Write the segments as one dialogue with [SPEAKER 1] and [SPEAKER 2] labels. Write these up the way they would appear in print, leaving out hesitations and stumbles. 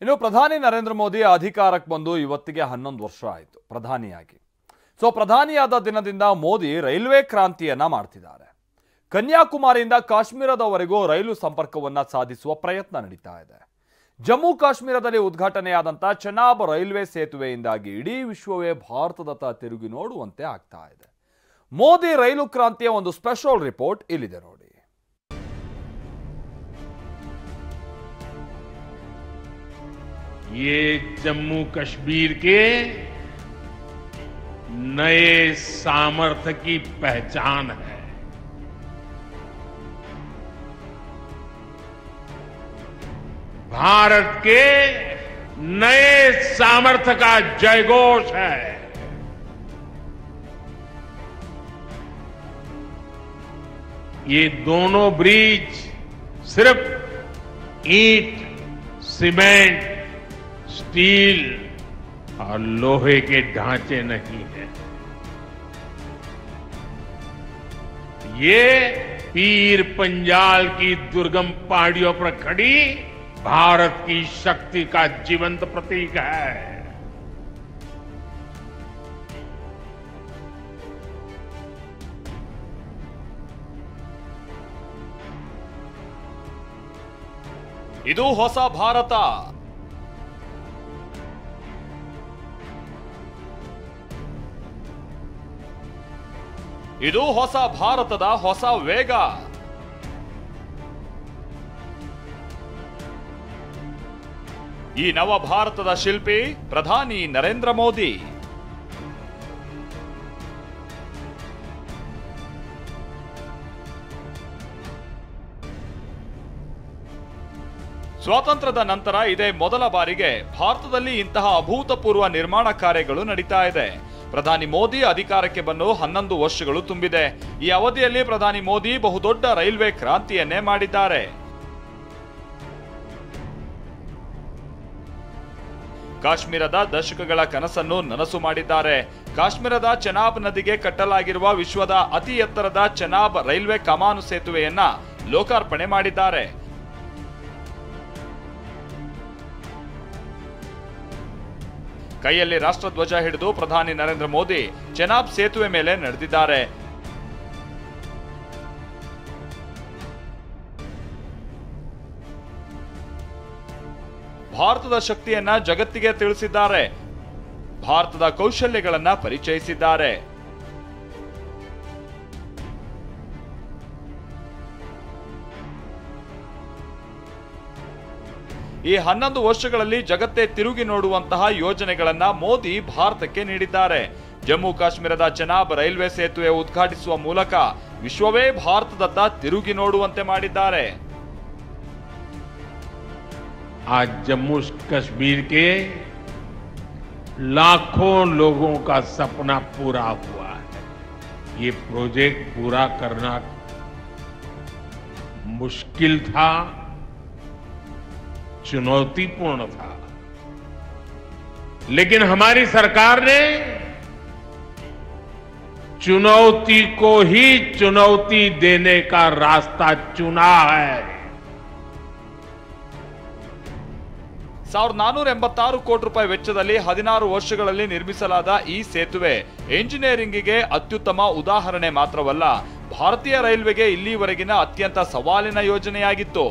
[SPEAKER 1] ಇನ್ನು ಪ್ರಧಾನಿ ನರೇಂದ್ರ ಮೋದಿ ಅಧಿಕಾರಕ್ಕೆ ಬಂದು ಇವತ್ತಿಗೆ 11 ವರ್ಷ ಆಯಿತು ಪ್ರಧಾನಿಯಾಗಿ. ಪ್ರಧಾನಿಯಾದ ದಿನದಿಂದ ಮೋದಿ ರೈಲ್ವೆ ಕ್ರಾಂತಿಯನ್ನ ಮಾಡ್ತಿದ್ದಾರೆ. ಕನ್ಯಾಕುಮಾರಿಯಿಂದ ಕಾಶ್ಮೀರದವರೆಗೂ ರೈಲು ಸಂಪರ್ಕವನ್ನ ಸಾಧಿಸುವ ಪ್ರಯತ್ನ ನಡೀತಾ ಇದೆ. ಜಮ್ಮು ಕಾಶ್ಮೀರದಲ್ಲಿ ಉದ್ಘಾಟನೆಯಾದಂಥ ಚೆನಾಬ್ ರೈಲ್ವೆ ಸೇತುವೆಯಿಂದಾಗಿ ಇಡೀ ವಿಶ್ವವೇ ಭಾರತದತ್ತ ತಿರುಗಿ ನೋಡುವಂತೆ ಆಗ್ತಾ ಇದೆ. ಮೋದಿ ರೈಲು ಕ್ರಾಂತಿಯ ಒಂದು ಸ್ಪೆಷಲ್ ರಿಪೋರ್ಟ್ ಇಲ್ಲಿದೆ ನೋಡಿ.
[SPEAKER 2] ये जम्मू कश्मीर के नए सामर्थ्य की पहचान है। भारत के नए सामर्थ्य का जयघोष है। ये दोनों ब्रिज सिर्फ ईंट, सीमेंट, स्टील और लोहे के ढांचे नहीं है। ये पीर पंजाल की दुर्गम पहाड़ियों पर खड़ी भारत की शक्ति का जीवंत प्रतीक है।
[SPEAKER 1] ಇದು ಹೊಸ ಭಾರತ. ಇದು ಹೊಸ ಭಾರತದ ಹೊಸ ವೇಗ. ಈ ನವ ಭಾರತದ ಶಿಲ್ಪಿ ಪ್ರಧಾನಿ ನರೇಂದ್ರ ಮೋದಿ. ಸ್ವಾತಂತ್ರ್ಯದ ನಂತರ ಇದೇ ಮೊದಲ ಬಾರಿಗೆ ಭಾರತದಲ್ಲಿ ಇಂತಹ ಅಭೂತಪೂರ್ವ ನಿರ್ಮಾಣ ಕಾರ್ಯಗಳು ನಡೀತಾ ಇದೆ. ಪ್ರಧಾನಿ ಮೋದಿ ಅಧಿಕಾರಕ್ಕೆ ಬಂದು 11 ವರ್ಷಗಳು ತುಂಬಿದೆ. ಈ ಅವಧಿಯಲ್ಲಿ ಪ್ರಧಾನಿ ಮೋದಿ ಬಹುದೊಡ್ಡ ರೈಲ್ವೆ ಕ್ರಾಂತಿಯನ್ನೇ ಮಾಡಿದ್ದಾರೆ. ಕಾಶ್ಮೀರದ ದಶಕಗಳ ಕನಸನ್ನು ನನಸು ಮಾಡಿದ್ದಾರೆ. ಕಾಶ್ಮೀರದ ಚೆನಾಬ್ ನದಿಗೆ ಕಟ್ಟಲಾಗಿರುವ ವಿಶ್ವದ ಅತಿ ಎತ್ತರದ ಚೆನಾಬ್ ರೈಲ್ವೆ ಕಮಾನು ಸೇತುವೆಯನ್ನ ಲೋಕಾರ್ಪಣೆ ಮಾಡಿದ್ದಾರೆ. ಕೈಯಲ್ಲಿ ರಾಷ್ಟ್ರಧ್ವಜ ಹಿಡಿದು ಪ್ರಧಾನಿ ನರೇಂದ್ರ ಮೋದಿ ಚೆನಾಬ್ ಸೇತುವೆ ಮೇಲೆ ನಡೆದಿದ್ದಾರೆ. ಭಾರತದ ಶಕ್ತಿಯನ್ನ ಜಗತ್ತಿಗೆ ತಿಳಿಸಿದ್ದಾರೆ. ಭಾರತದ ಕೌಶಲ್ಯಗಳನ್ನ ಪರಿಚಯಿಸಿದ್ದಾರೆ. ಈ 11 ವರ್ಷಗಳಲ್ಲಿ ಜಗತ್ತೇ ತಿರುಗಿ ನೋಡುವಂತಹ ಯೋಜನೆಗಳನ್ನ ಮೋದಿ ಭಾರತಕ್ಕೆ ನೀಡಿದ್ದಾರೆ. ಜಮ್ಮು ಕಾಶ್ಮೀರದ ಚೆನಾಬ್ ರೈಲ್ವೆ ಸೇತುವೆ ಉದ್ಘಾಟಿಸುವ ಮೂಲಕ ವಿಶ್ವವೇ ಭಾರತದತ್ತ ತಿರುಗಿ ನೋಡುವಂತೆ ಮಾಡಿದ್ದಾರೆ.
[SPEAKER 2] आज जम्मू कश्मीर के लाखों लोगों का सपना पूरा हुआ है। ये प्रोजेक्ट पूरा करना मुश्किल था, चुनौतीपूर्ण था, लेकिन हमारी सरकार ने चुनौती को ही चुनौती देने का रास्ता चुना है।
[SPEAKER 1] 1486 ಕೋಟಿ ರೂಪಾಯಿ ವೆಚ್ಚದಲ್ಲಿ 16 ವರ್ಷಗಳಲ್ಲಿ ನಿರ್ಮಿಸಲಾದ ಈ ಸೇತುವೆ ಎಂಜಿನಿಯರಿಂಗ್ಗೆ ಅತ್ಯುತ್ತಮ ಉದಾಹರಣೆ ಮಾತ್ರವಲ್ಲ, ಭಾರತೀಯ ರೈಲ್ವೆಗೆ ಇಲ್ಲಿವರೆಗಿನ ಅತ್ಯಂತ ಸವಾಲಿನ ಯೋಜನೆಯಾಗಿತ್ತು.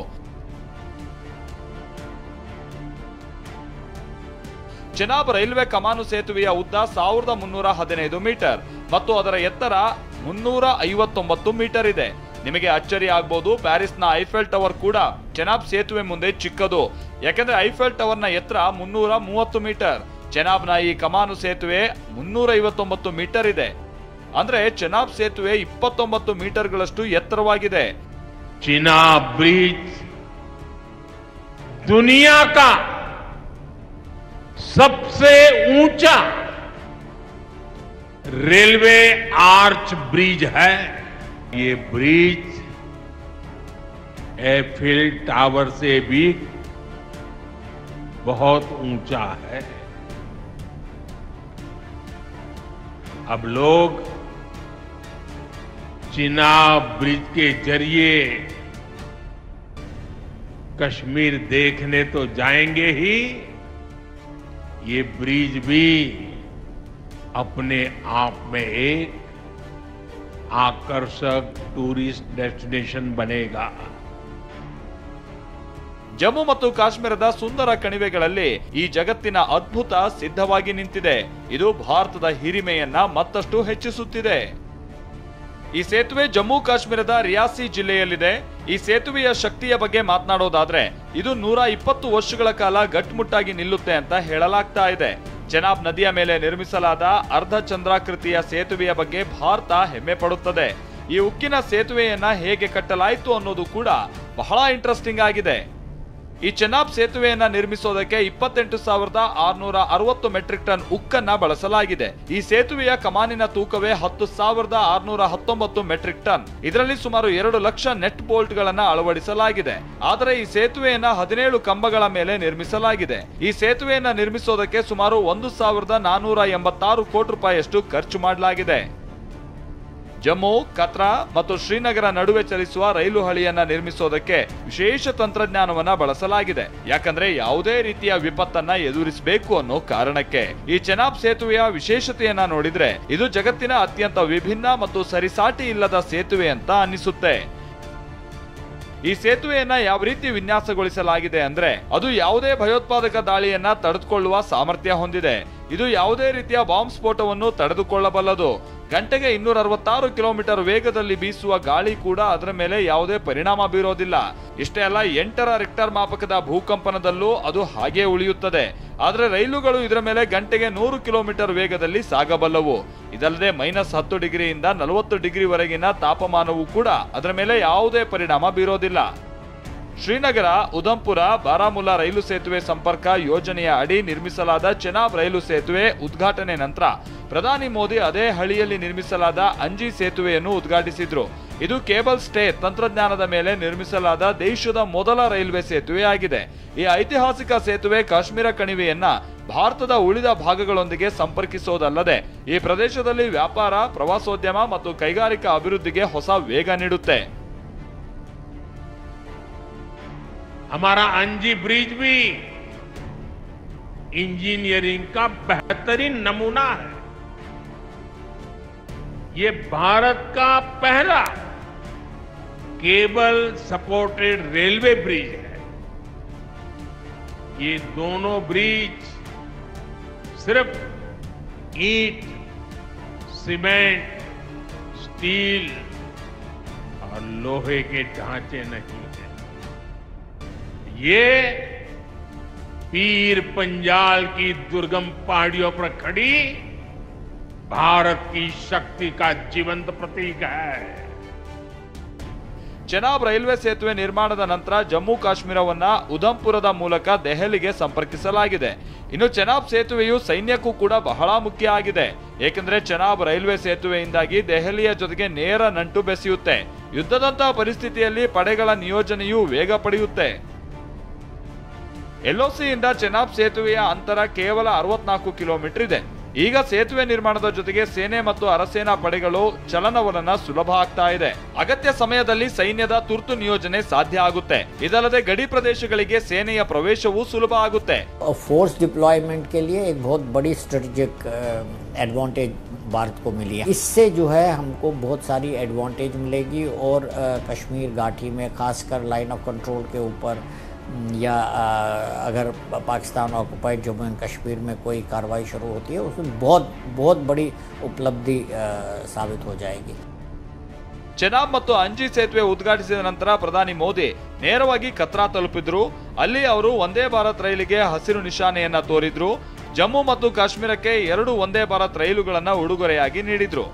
[SPEAKER 1] ಚೆನಾಬ್ ರೈಲ್ವೆ ಕಮಾನು ಸೇತುವೆಯ ಉದ್ದ 1315 ಮೀಟರ್ ಮತ್ತು ಅದರ ಎತ್ತರ 359 ಮೀಟರ್ ಇದೆ. ನಿಮಗೆ ಅಚ್ಚರಿ ಆಗಬಹುದು, ಪ್ಯಾರಿಸ್ನ ಐಫೆಲ್ ಟವರ್ ಕೂಡ ಚೆನಾಬ್ ಸೇತುವೆ ಮುಂದೆ ಚಿಕ್ಕದು. ಯಾಕೆಂದ್ರೆ ಐಫೆಲ್ ಟವರ್ನ ಎತ್ತರ 330 ಮೀಟರ್. ಚೆನಾಬ್ನ ಈ ಕಮಾನು ಸೇತುವೆ 359 ಮೀಟರ್ ಇದೆ. ಅಂದ್ರೆ ಚೆನಾಬ್ ಸೇತುವೆ 29 ಮೀಟರ್ಗಳಷ್ಟು ಎತ್ತರವಾಗಿದೆ.
[SPEAKER 2] ಚೆನಾಬ್ ಬ್ರಿಡ್ಜ್ दुनिया का सबसे ऊंचा रेलवे आर्च ब्रिज है। ये ब्रिज एफिल टावर से भी बहुत ऊंचा है। अब लोग चिनाब ब्रिज के जरिए कश्मीर देखने तो जाएंगे ही, ये ब्रिज भी अपने आप में एक आकर्षक टूरिस्ट डेस्टिनेशन बनेगा।
[SPEAKER 1] ಜಮ್ಮು ಮತ್ತು ಕಾಶ್ಮೀರದ ಸುಂದರ ಕಣಿವೆಗಳಲ್ಲಿ ಈ ಜಗತ್ತಿನ ಅದ್ಭುತ ಸಿದ್ಧವಾಗಿ ನಿಂತಿದೆ. ಇದು ಭಾರತದ ಹಿರಿಮೆಯನ್ನ ಮತ್ತಷ್ಟು ಹೆಚ್ಚಿಸುತ್ತಿದೆ. ಈ ಸೇತುವೆ ಜಮ್ಮು ಕಾಶ್ಮೀರದ ರಿಯಾಸಿ ಜಿಲ್ಲೆಯಲ್ಲಿದೆ. ಈ ಸೇತುವೆಯ ಶಕ್ತಿಯ ಬಗ್ಗೆ ಮಾತನಾಡೋದಾದ್ರೆ ಇದು 120 ವರ್ಷಗಳ ಕಾಲ ಗಟ್ಟುಮುಟ್ಟಾಗಿ ನಿಲ್ಲುತ್ತೆ ಅಂತ ಹೇಳಲಾಗ್ತಾ ಇದೆ. ಚೆನಾಬ್ ನದಿಯ ಮೇಲೆ ನಿರ್ಮಿಸಲಾದ ಅರ್ಧ ಚಂದ್ರಾಕೃತಿಯ ಸೇತುವೆಯ ಬಗ್ಗೆ ಭಾರತ ಹೆಮ್ಮೆ ಪಡುತ್ತದೆ. ಈ ಉಕ್ಕಿನ ಸೇತುವೆಯನ್ನ ಹೇಗೆ ಕಟ್ಟಲಾಯಿತು ಅನ್ನೋದು ಕೂಡ ಬಹಳ ಇಂಟ್ರೆಸ್ಟಿಂಗ್ ಆಗಿದೆ. ಈ ಚೆನಾಬ್ ಸೇತುವೆಯನ್ನ ನಿರ್ಮಿಸೋದಕ್ಕೆ 28,660 ಮೆಟ್ರಿಕ್ ಟನ್ ಉಕ್ಕನ್ನ ಬಳಸಲಾಗಿದೆ. ಈ ಸೇತುವೆಯ ಕಮಾನಿನ ತೂಕವೇ 10,619 ಮೆಟ್ರಿಕ್ ಟನ್. ಇದರಲ್ಲಿ ಸುಮಾರು 2 ಲಕ್ಷ ನೆಟ್ ಬೋಲ್ಟ್ ಗಳನ್ನ ಅಳವಡಿಸಲಾಗಿದೆ. ಆದರೆ ಈ ಸೇತುವೆಯನ್ನ 17 ಕಂಬಗಳ ಮೇಲೆ ನಿರ್ಮಿಸಲಾಗಿದೆ. ಈ ಸೇತುವೆಯನ್ನ ನಿರ್ಮಿಸೋದಕ್ಕೆ ಸುಮಾರು 1,486 ಕೋಟಿ ರೂಪಾಯಿಯಷ್ಟು ಖರ್ಚು ಮಾಡಲಾಗಿದೆ. ಜಮ್ಮು, ಕತ್ರಾ ಮತ್ತು ಶ್ರೀನಗರ ನಡುವೆ ಚಲಿಸುವ ರೈಲು ಹಳಿಯನ್ನ ನಿರ್ಮಿಸೋದಕ್ಕೆ ವಿಶೇಷ ತಂತ್ರಜ್ಞಾನವನ್ನ ಬಳಸಲಾಗಿದೆ. ಯಾಕಂದ್ರೆ ಯಾವುದೇ ರೀತಿಯ ವಿಪತ್ತನ್ನ ಎದುರಿಸಬೇಕು ಅನ್ನೋ ಕಾರಣಕ್ಕೆ. ಈ ಚೆನಾಬ್ ಸೇತುವೆಯ ವಿಶೇಷತೆಯನ್ನ ನೋಡಿದ್ರೆ ಇದು ಜಗತ್ತಿನ ಅತ್ಯಂತ ವಿಭಿನ್ನ ಮತ್ತು ಸರಿಸಾಟಿ ಇಲ್ಲದ ಸೇತುವೆ ಅಂತ ಅನ್ನಿಸುತ್ತೆ. ಈ ಸೇತುವೆಯನ್ನ ಯಾವ ರೀತಿ ವಿನ್ಯಾಸಗೊಳಿಸಲಾಗಿದೆ ಅಂದ್ರೆ ಅದು ಯಾವುದೇ ಭಯೋತ್ಪಾದಕ ದಾಳಿಯನ್ನ ತಡೆದುಕೊಳ್ಳುವ ಸಾಮರ್ಥ್ಯ ಹೊಂದಿದೆ. ಇದು ಯಾವುದೇ ರೀತಿಯ ಬಾಂಬ್ ಸ್ಫೋಟವನ್ನು ತಡೆದುಕೊಳ್ಳಬಲ್ಲದು. ಗಂಟೆಗೆ 266 ಕಿಲೋಮೀಟರ್ ವೇಗದಲ್ಲಿ ಬೀಸುವ ಗಾಳಿ ಕೂಡ ಅದರ ಮೇಲೆ ಯಾವುದೇ ಪರಿಣಾಮ ಬೀರೋದಿಲ್ಲ. ಇಷ್ಟೇ ಅಲ್ಲ, 8ರ ರಿಕ್ಟರ್ ಮಾಪಕದ ಭೂಕಂಪನದಲ್ಲೂ ಅದು ಹಾಗೆ ಉಳಿಯುತ್ತದೆ. ಆದರೆ ರೈಲುಗಳು ಇದರ ಮೇಲೆ ಗಂಟೆಗೆ 100 ಕಿಲೋಮೀಟರ್ ವೇಗದಲ್ಲಿ ಸಾಗಬಲ್ಲವು. ಇದಲ್ಲದೆ -10 ಡಿಗ್ರಿಯಿಂದ 40 ಡಿಗ್ರಿ ವರೆಗಿನ ತಾಪಮಾನವೂ ಕೂಡ ಅದರ ಮೇಲೆ ಯಾವುದೇ ಪರಿಣಾಮ ಬೀರೋದಿಲ್ಲ. ಶ್ರೀನಗರ, ಉಧಂಪುರ, ಬಾರಾಮುಲ್ಲಾ ರೈಲು ಸೇತುವೆ ಸಂಪರ್ಕ ಯೋಜನೆಯ ಅಡಿ ನಿರ್ಮಿಸಲಾದ ಚೆನಾಬ್ ರೈಲು ಸೇತುವೆ ಉದ್ಘಾಟನೆ ನಂತರ ಪ್ರಧಾನಿ ಮೋದಿ ಅದೇ ಹಳಿಯಲ್ಲಿ ನಿರ್ಮಿಸಲಾದ ಅಂಜಿ ಸೇತುವೆಯನ್ನು ಉದ್ಘಾಟಿಸಿದ್ರು. ಇದು ಕೇಬಲ್ ಸ್ಟೇ ತಂತ್ರಜ್ಞಾನದ ಮೇಲೆ ನಿರ್ಮಿಸಲಾದ ದೇಶದ ಮೊದಲ ರೈಲ್ವೆ ಸೇತುವೆ ಆಗಿದೆ. ಈ ಐತಿಹಾಸಿಕ ಸೇತುವೆ ಕಾಶ್ಮೀರ ಕಣಿವೆಯನ್ನ ಭಾರತದ ಉಳಿದ ಭಾಗಗಳೊಂದಿಗೆ ಸಂಪರ್ಕಿಸೋದಲ್ಲದೆ ಈ ಪ್ರದೇಶದಲ್ಲಿ ವ್ಯಾಪಾರ, ಪ್ರವಾಸೋದ್ಯಮ ಮತ್ತು ಕೈಗಾರಿಕಾ ಅಭಿವೃದ್ಧಿಗೆ ಹೊಸ ವೇಗ ನೀಡುತ್ತೆ.
[SPEAKER 2] हमारा अंजी ब्रिज भी इंजीनियरिंग का बेहतरीन नमूना है। ये भारत का पहला केबल सपोर्टेड रेलवे ब्रिज है। ये दोनों ब्रिज सिर्फ ईंट, सीमेंट, स्टील और लोहे के ढांचे नहीं है। ये पीर पंजाल की दुर्गम पहाड़ियों पर खड़ी भारत की शक्ति का जीवंत प्रतीक है।
[SPEAKER 1] ಚೆನಾಬ್ ರೈಲ್ವೆ ಸೇತುವೆ ನಿರ್ಮಾಣದ ನಂತರ ಜಮ್ಮು ಕಾಶ್ಮೀರವನ್ನ ಉಧಂಪುರದ ಮೂಲಕ ದೆಹಲಿಗೆ ಸಂಪರ್ಕಿಸಲಾಗಿದೆ. ಇನ್ನು ಚೆನಾಬ್ ಸೇತುವೆಯು ಸೈನ್ಯಕ್ಕೂ ಕೂಡ ಬಹಳ ಮುಖ್ಯ ಆಗಿದೆ. ಏಕೆಂದರೆ ಚೆನಾಬ್ ರೈಲ್ವೆ ಸೇತುವೆಯಿಂದಾಗಿ ದೆಹಲಿಯ ಜೊತೆಗೆ ನೇರ ನಂಟು ಬೆಸೆಯುತ್ತೆ. ಯುದ್ಧದಂತಹ ಪರಿಸ್ಥಿತಿಯಲ್ಲಿ ಪಡೆಗಳ ನಿಯೋಜನೆಯು ವೇಗ ಪಡೆಯುತ್ತೆ. ಎಲ್ಒಸಿಯಿಂದ ಚೆನಾಬ್ ಸೇತುವೆಯ ಅಂತರ ಕೇವಲ 64 ಕಿಲೋಮೀಟರ್ ಇದೆ. ಈಗ ಸೇತುವೆ ನಿರ್ಮಾಣದ ಜೊತೆಗೆ ಸೇನೆ ಮತ್ತು ಅರಸೇನಾ ಪಡೆಗಳು ಚಲನವಲನ ಸುಲಭ ಆಗ್ತಾ ಇದೆ. ಅಗತ್ಯ ಸಮಯದಲ್ಲಿ ಸೈನ್ಯದ ತುರ್ತು ನಿಯೋಜನೆ ಸಾಧ್ಯ ಆಗುತ್ತೆ. ಇದಲ್ಲದೆ ಗಡಿ ಪ್ರದೇಶಗಳಿಗೆ ಸೇನೆಯ ಪ್ರವೇಶವೂ ಸುಲಭ ಆಗುತ್ತೆ.
[SPEAKER 3] फोर्स डिप्लॉयमेंट के लिए एक बहुत बड़ी स्ट्रेटेजिक एडवांटेज भारत को मिली है. इससे जो है हमको बहुत सारी एडवांटेज मिलेगी और कश्मीर घाटी में खासकर लाइन ऑफ कंट्रोल के ऊपर या अगर पाकिस्तान ऑक्युपाइड जम्मू एंड कश्मीर में कोई कार्रवाई शुरू होती है उसमें बहुत बड़ी उपलब्धि साबित हो जाएगी.
[SPEAKER 1] ಚೆನಾಬ್ ಮತ್ತು ಅಂಜಿ ಸೇತುವೆ ಉದ್ಘಾಟಿಸಿದ ನಂತರ ಪ್ರಧಾನಿ ಮೋದಿ ನೇರವಾಗಿ ಕತ್ರಾ ತಲುಪಿದ್ರು. ಅಲ್ಲಿ ಅವರು ವಂದೇ ಭಾರತ್ ರೈಲಿಗೆ ಹಸಿರು ನಿಶಾನೆಯನ್ನ ತೋರಿದ್ರು. ಜಮ್ಮು ಮತ್ತು ಕಾಶ್ಮೀರಕ್ಕೆ 2 ವಂದೇ ಭಾರತ್ ರೈಲುಗಳನ್ನ ಉಡುಗೊರೆಯಾಗಿ ನೀಡಿದ್ರು.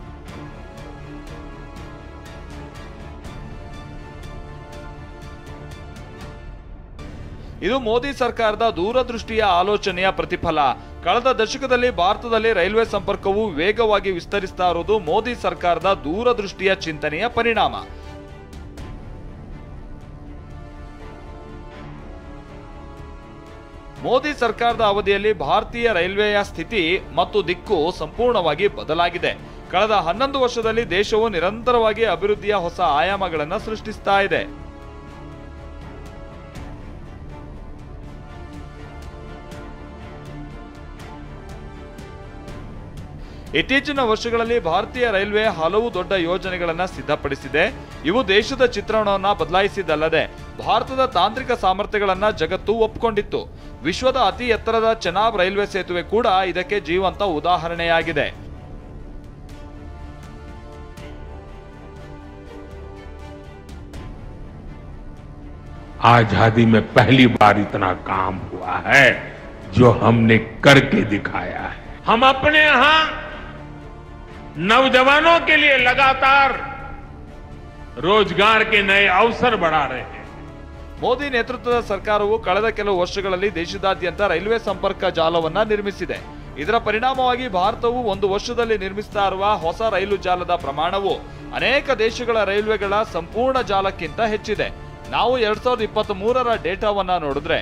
[SPEAKER 1] ಇದು ಮೋದಿ ಸರ್ಕಾರದ ದೂರದೃಷ್ಟಿಯ ಆಲೋಚನೆಯ ಪ್ರತಿಫಲ. ಕಳೆದ ದಶಕದಲ್ಲಿ ಭಾರತದಲ್ಲಿ ರೈಲ್ವೆ ಸಂಪರ್ಕವು ವೇಗವಾಗಿ ವಿಸ್ತರಿಸ್ತಾ ಇರುವುದು ಮೋದಿ ಸರ್ಕಾರದ ದೂರದೃಷ್ಟಿಯ ಚಿಂತನೆಯ ಪರಿಣಾಮ. ಮೋದಿ ಸರ್ಕಾರದ ಅವಧಿಯಲ್ಲಿ ಭಾರತೀಯ ರೈಲ್ವೆಯ ಸ್ಥಿತಿ ಮತ್ತು ದಿಕ್ಕು ಸಂಪೂರ್ಣವಾಗಿ ಬದಲಾಗಿದೆ. ಕಳೆದ 11 ವರ್ಷದಲ್ಲಿ ದೇಶವು ನಿರಂತರವಾಗಿ ಅಭಿವೃದ್ಧಿಯ ಹೊಸ ಆಯಾಮಗಳನ್ನು ಸೃಷ್ಟಿಸ್ತಾ ಇದೆ. ಇತ್ತೀಚಿನ ವರ್ಷಗಳಲ್ಲಿ ಭಾರತೀಯ ರೈಲ್ವೆ ಹಲವು ದೊಡ್ಡ ಯೋಜನೆಗಳನ್ನು ಸಿದ್ಧಪಡಿಸಿದೆ. ಇವು ದೇಶದ ಚಿತ್ರಣವನ್ನು ಬದಲಾಯಿಸಿದ್ದಲ್ಲದೆ ಭಾರತದ ತಾಂತ್ರಿಕ ಸಾಮರ್ಥ್ಯಗಳನ್ನು ಜಗತ್ತು ಒಪ್ಪಿಕೊಂಡಿತ್ತು. ವಿಶ್ವದ ಅತಿ ಎತ್ತರದ ಚೆನಾಬ್ ರೈಲ್ವೆ ಸೇತುವೆ ಕೂಡ ಇದಕ್ಕೆ ಜೀವಂತ ಉದಾಹರಣೆಯಾಗಿದೆ.
[SPEAKER 2] आजादी में पहली बार इतना काम हुआ है जो हमने करके दिखाया है। हम अपने यहां नौजवानों के लिए लगातार रोजगार के नए अवसर बढ़ा रहे हैं।
[SPEAKER 1] ಮೋದಿ ನೇತೃತ್ವದ ಸರ್ಕಾರವು ಕಳೆದ ಕೆಲವು ವರ್ಷಗಳಲ್ಲಿ ದೇಶದಾದ್ಯಂತ ರೈಲ್ವೆ ಸಂಪರ್ಕ ಜಾಲವನ್ನ ನಿರ್ಮಿಸಿದೆ. ಇದರ ಪರಿಣಾಮವಾಗಿ ಭಾರತವು ಒಂದು ವರ್ಷದಲ್ಲಿ ನಿರ್ಮಿಸ್ತಾ ಇರುವ ಹೊಸ ರೈಲು ಜಾಲದ ಪ್ರಮಾಣವು ಅನೇಕ ದೇಶಗಳ ರೈಲ್ವೆಗಳ ಸಂಪೂರ್ಣ ಜಾಲಕ್ಕಿಂತ ಹೆಚ್ಚಿದೆ. ನಾವು 2023ರ ಡೇಟಾವನ್ನ ನೋಡಿದ್ರೆ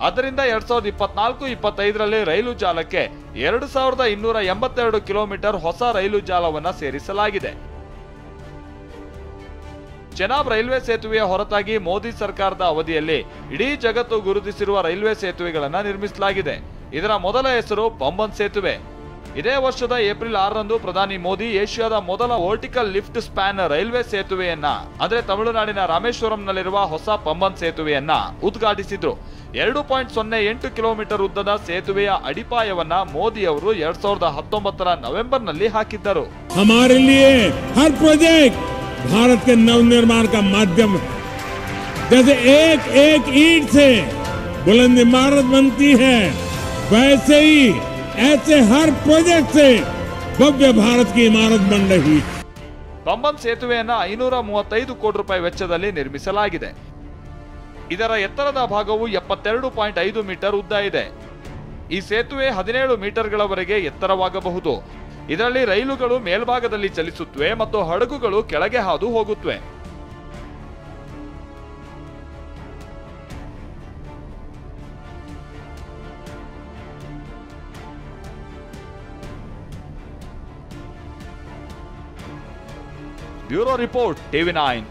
[SPEAKER 1] ಅದರಿಂದ 2024-25ರಲ್ಲಿ ರೈಲು ಜಾಲಕ್ಕೆ 2282 ಕಿಲೋಮೀಟರ್ ಹೊಸ ರೈಲು ಜಾಲವನ್ನ ಸೇರಿಸಲಾಗಿದೆ. ಚೆನಾಬ್ ರೈಲ್ವೆ ಸೇತುವೆಯ ಹೊರತಾಗಿ ಮೋದಿ ಸರ್ಕಾರದ ಅವಧಿಯಲ್ಲಿ ಇಡೀ ಜಗತ್ತು ಗುರುತಿಸಿರುವ ರೈಲ್ವೆ ಸೇತುವೆಗಳನ್ನು ನಿರ್ಮಿಸಲಾಗಿದೆ. ಇದರ ಮೊದಲ ಹೆಸರು ಪಂಬನ್ ಸೇತುವೆ. ಇದೇ ವರ್ಷದ ಏಪ್ರಿಲ್ 6ರಂದು ಪ್ರಧಾನಿ ಮೋದಿ ಏಷ್ಯಾದ ಮೊದಲ ವರ್ಟಿಕಲ್ ಲಿಫ್ಟ್ ಸ್ಪ್ಯಾನ್ ರೈಲ್ವೆ ಸೇತುವೆಯನ್ನ ಅಂದ್ರೆ ತಮಿಳುನಾಡಿನ ರಾಮೇಶ್ವರಂನಲ್ಲಿರುವ ಹೊಸ ಪಂಬನ್ ಸೇತುವೆಯನ್ನ ಉದ್ಘಾಟಿಸಿದ್ರು. 2.08 ಕಿಲೋಮೀಟರ್ ಉದ್ದದ ಸೇತುವೆಯ ಅಡಿಪಾಯವನ್ನ ಮೋದಿ ಅವರು 2019ರ ನವೆಂಬರ್ನಲ್ಲಿ ಹಾಕಿದ್ದರು.
[SPEAKER 4] हमारे लिए हर प्रोजेक्ट भारत के नवनिर्माण का माध्यम है। जैसे एक एक ईंट से बुलंद इमारत बनती है, वैसे ही ऐसे हर प्रोजेक्ट से भव्य भारत की इमारत बन रही है।
[SPEAKER 1] ಪಂಬನ್ ಸೇತುವೆಯನ್ನ 535 ಕೋಟಿ ರೂಪಾಯಿ ವೆಚ್ಚದಲ್ಲಿ ನಿರ್ಮಿಸಲಾಗಿದೆ. ಇದರ ಎತ್ತರದ ಭಾಗವು 72.5 ಮೀಟರ್ ಉದ್ದ ಇದೆ. ಈ ಸೇತುವೆ 17 ಮೀಟರ್ಗಳವರೆಗೆ ಎತ್ತರವಾಗಬಹುದು. ಇದರಲ್ಲಿ ರೈಲುಗಳು ಮೇಲ್ಭಾಗದಲ್ಲಿ ಚಲಿಸುತ್ತವೆ ಮತ್ತು ಹಡಗುಗಳು ಕೆಳಗೆ ಹಾದು ಹೋಗುತ್ತವೆ. Bureau report, TV9.